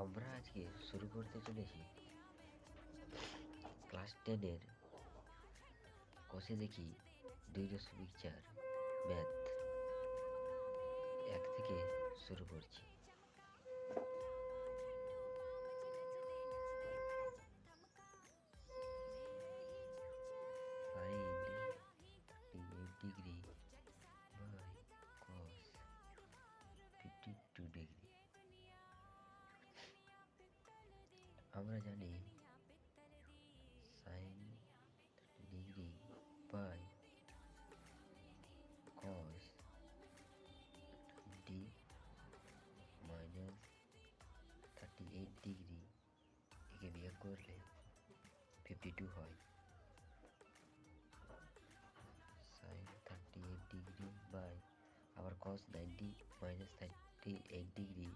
আমরা আজকে শুরু করতে চলেছি ক্লাস 10-এর কষে দেখি 2.4 ম্যাথ 1 থেকে শুরু করছি। Find 38 degree by cos 52 degree। আমরা জানি sin 30 degree by cos 20 minus 38 degree একে বিয়োগ করলে 52 হয়। sin 38 degree by আবার cos 90 minus 38 degree